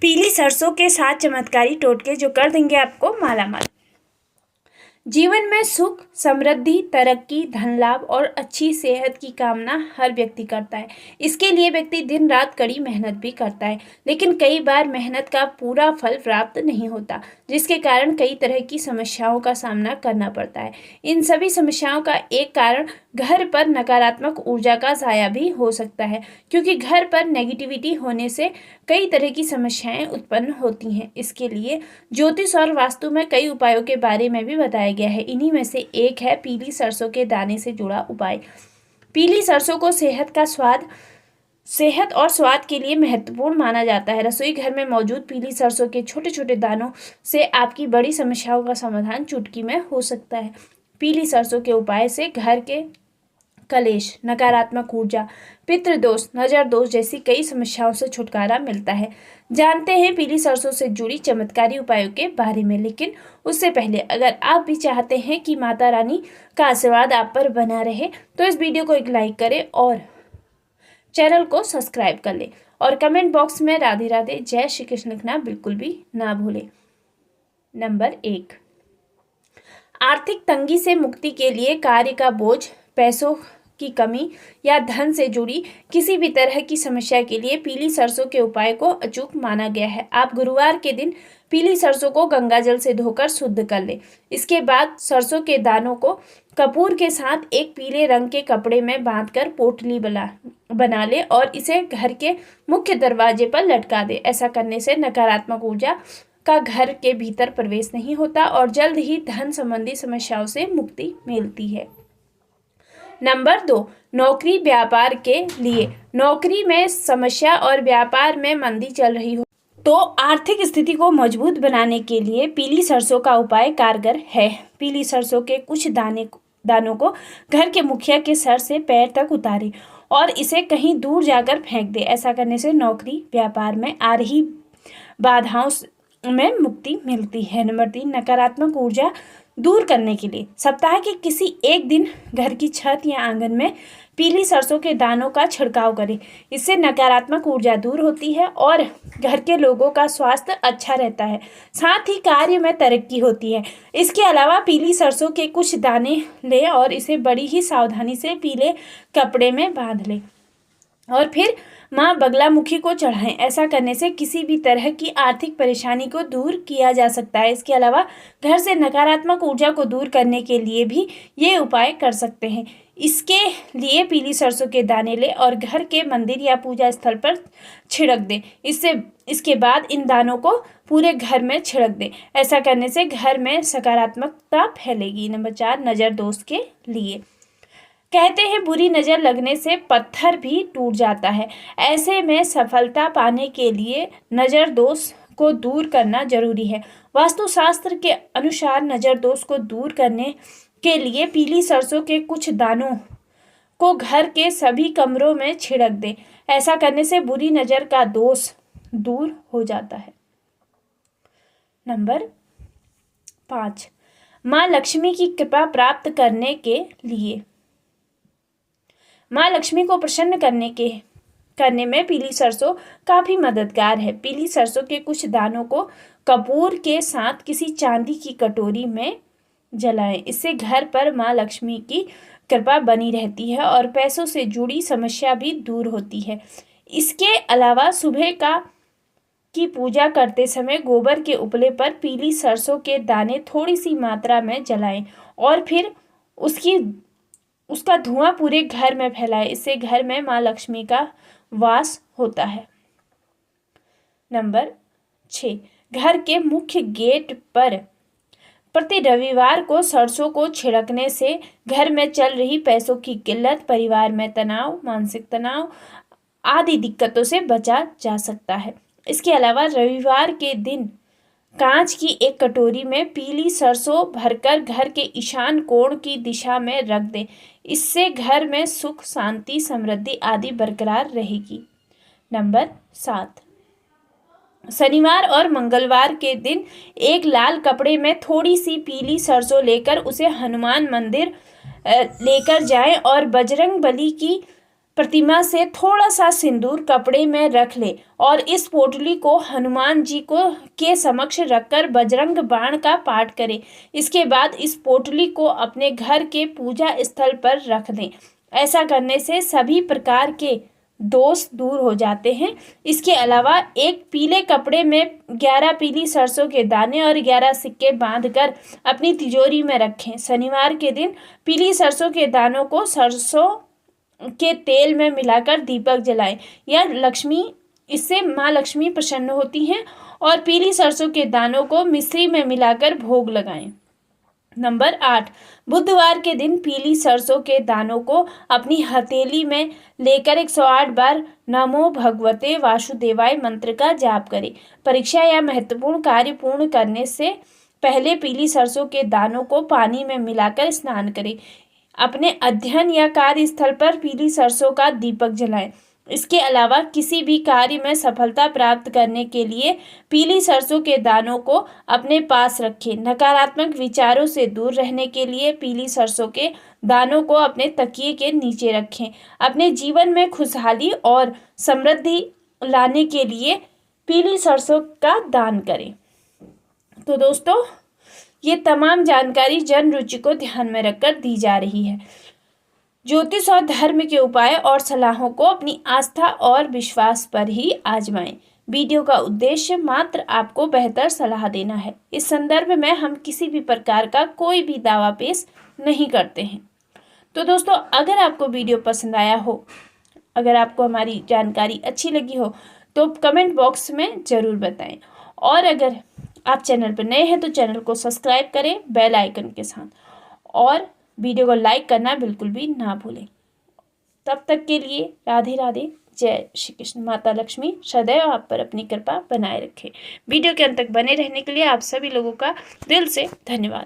पीली सरसों के 7 चमत्कारी टोटके जो कर देंगे आपको मालामाल। जीवन में सुख, समृद्धि, तरक्की, धन लाभ और अच्छी सेहत की कामना हर व्यक्ति करता है। इसके लिए व्यक्ति दिन रात कड़ी मेहनत भी करता है, लेकिन कई बार मेहनत का पूरा फल प्राप्त नहीं होता, जिसके कारण कई तरह की समस्याओं का सामना करना पड़ता है। इन सभी समस्याओं का एक कारण घर पर नकारात्मक ऊर्जा का जाया भी हो सकता है, क्योंकि घर पर नेगेटिविटी होने से कई तरह की समस्याएं उत्पन्न होती हैं। इसके लिए ज्योतिष और वास्तु में कई उपायों के बारे में भी बताया गया है। इन्हीं में से एक है पीली सरसों के दाने से जुड़ा उपाय। पीली सरसों को सेहत और स्वाद के लिए महत्वपूर्ण माना जाता है। रसोई घर में मौजूद पीली सरसों के छोटे छोटे दानों से आपकी बड़ी समस्याओं का समाधान चुटकी में हो सकता है। पीली सरसों के उपाय से घर के कलेश, नकारात्मक ऊर्जा, पितृदोष, नजर दोष जैसी कई समस्याओं से छुटकारा मिलता है। जानते हैं पीली सरसों से जुड़ी चमत्कारी उपायों के बारे में, लेकिन उससे पहले अगर आप भी चाहते हैं कि माता रानी का आशीर्वाद आप पर बना रहे तो इस वीडियो को एक लाइक करें और चैनल को सब्सक्राइब कर ले और कमेंट बॉक्स में राधे राधे जय श्री कृष्ण लिखना बिल्कुल भी ना भूले। नंबर 1, आर्थिक तंगी से मुक्ति के लिए कार्य का बोझ, पैसों की कमी या धन से जुड़ी किसी भी तरह की समस्या के लिए पीली सरसों के उपाय को अचूक माना गया है। आप गुरुवार के दिन पीली सरसों को गंगा जल से धोकर शुद्ध कर ले। इसके बाद सरसों के दानों को कपूर के साथ एक पीले रंग के कपड़े में बांधकर पोटली बना ले और इसे घर के मुख्य दरवाजे पर लटका दे। ऐसा करने से नकारात्मक ऊर्जा का घर के भीतर प्रवेश नहीं होता और जल्द ही धन संबंधी समस्याओं से मुक्ति मिलती है। नंबर 2, नौकरी व्यापार के लिए। नौकरी में समस्या और व्यापार में मंदी चल रही हो तो आर्थिक स्थिति को मजबूत बनाने के लिए पीली सरसों का उपाय कारगर है। पीली सरसों के कुछ दानों को घर के मुखिया के सर से पैर तक उतारें और इसे कहीं दूर जाकर फेंक दे। ऐसा करने से नौकरी व्यापार में आ रही बाधाओं में मुक्ति मिलती है। नंबर 3, नकारात्मक ऊर्जा दूर करने के लिए सप्ताह के किसी एक दिन घर की छत या आंगन में पीली सरसों के दानों का छिड़काव करें। इससे नकारात्मक ऊर्जा दूर होती है और घर के लोगों का स्वास्थ्य अच्छा रहता है, साथ ही कार्य में तरक्की होती है। इसके अलावा पीली सरसों के कुछ दाने लें और इसे बड़ी ही सावधानी से पीले कपड़े में बांध लें और फिर माँ बगलामुखी को चढ़ाएं। ऐसा करने से किसी भी तरह की आर्थिक परेशानी को दूर किया जा सकता है। इसके अलावा घर से नकारात्मक ऊर्जा को दूर करने के लिए भी ये उपाय कर सकते हैं। इसके लिए पीली सरसों के दाने लें और घर के मंदिर या पूजा स्थल पर छिड़क दें। इसके बाद इन दानों को पूरे घर में छिड़क दें। ऐसा करने से घर में सकारात्मकता फैलेगी। नंबर 4, नजर दोष के लिए। कहते हैं बुरी नज़र लगने से पत्थर भी टूट जाता है। ऐसे में सफलता पाने के लिए नज़र दोष को दूर करना जरूरी है। वास्तुशास्त्र के अनुसार नज़र दोष को दूर करने के लिए पीली सरसों के कुछ दानों को घर के सभी कमरों में छिड़क दें। ऐसा करने से बुरी नज़र का दोष दूर हो जाता है। नंबर 5, माँ लक्ष्मी की कृपा प्राप्त करने के लिए। माँ लक्ष्मी को प्रसन्न करने में पीली सरसों काफ़ी मददगार है। पीली सरसों के कुछ दानों को कपूर के साथ किसी चांदी की कटोरी में जलाएं। इससे घर पर माँ लक्ष्मी की कृपा बनी रहती है और पैसों से जुड़ी समस्या भी दूर होती है। इसके अलावा सुबह की पूजा करते समय गोबर के उपले पर पीली सरसों के दाने थोड़ी सी मात्रा में जलाएं और फिर उसका धुआं पूरे घर में फैलाए। इससे घर में माँ लक्ष्मी का वास होता है। नंबर 6, घर के मुख्य गेट पर प्रति रविवार को सरसों को छिड़कने से घर में चल रही पैसों की किल्लत, परिवार में तनाव, मानसिक तनाव आदि दिक्कतों से बचा जा सकता है। इसके अलावा रविवार के दिन कांच की एक कटोरी में पीली सरसों भरकर घर के ईशान कोण की दिशा में रख दें। इससे घर में सुख, शांति, समृद्धि आदि बरकरार रहेगी। नंबर 7, शनिवार और मंगलवार के दिन एक लाल कपड़े में थोड़ी सी पीली सरसों लेकर उसे हनुमान मंदिर लेकर जाएं और बजरंग बली की प्रतिमा से थोड़ा सा सिंदूर कपड़े में रख ले और इस पोटली को हनुमान जी को के समक्ष रखकर बजरंग बाण का पाठ करें। इसके बाद इस पोटली को अपने घर के पूजा स्थल पर रख दें। ऐसा करने से सभी प्रकार के दोष दूर हो जाते हैं। इसके अलावा एक पीले कपड़े में 11 पीली सरसों के दाने और 11 सिक्के बांधकर अपनी तिजोरी में रखें। शनिवार के दिन पीली सरसों के दानों को सरसों के तेल में मिलाकर दीपक जलाएं। इससे माँ लक्ष्मी प्रसन्न होती हैं। और पीली सरसों के दानों को मिश्री में मिलाकर भोग लगाएं। नंबर 8, बुधवार के दिन पीली सरसों के दानों को अपनी हथेली में लेकर 108 बार नमो भगवते वासुदेवाय मंत्र का जाप करें। परीक्षा या महत्वपूर्ण कार्य पूर्ण करने से पहले पीली सरसों के दानों को पानी में मिलाकर स्नान करें। अपने अध्ययन या कार्यस्थल पर पीली सरसों का दीपक जलाएं। इसके अलावा किसी भी कार्य में सफलता प्राप्त करने के लिए पीली सरसों के दानों को अपने पास रखें। नकारात्मक विचारों से दूर रहने के लिए पीली सरसों के दानों को अपने तकिए के नीचे रखें। अपने जीवन में खुशहाली और समृद्धि लाने के लिए पीली सरसों का दान करें। तो दोस्तों, ये तमाम जानकारी जन रुचि को ध्यान में रखकर दी जा रही है। ज्योतिष और धर्म के उपाय और सलाहों को अपनी आस्था और विश्वास पर ही आजमाएं। वीडियो का उद्देश्य मात्र आपको बेहतर सलाह देना है। इस संदर्भ में हम किसी भी प्रकार का कोई भी दावा पेश नहीं करते हैं। तो दोस्तों, अगर आपको वीडियो पसंद आया हो, अगर आपको हमारी जानकारी अच्छी लगी हो तो कमेंट बॉक्स में ज़रूर बताएं। और अगर आप चैनल पर नए हैं तो चैनल को सब्सक्राइब करें बेल आइकन के साथ, और वीडियो को लाइक करना बिल्कुल भी ना भूलें। तब तक के लिए राधे राधे, जय श्री कृष्ण। माता लक्ष्मी सदैव आप पर अपनी कृपा बनाए रखे। वीडियो के अंत तक बने रहने के लिए आप सभी लोगों का दिल से धन्यवाद।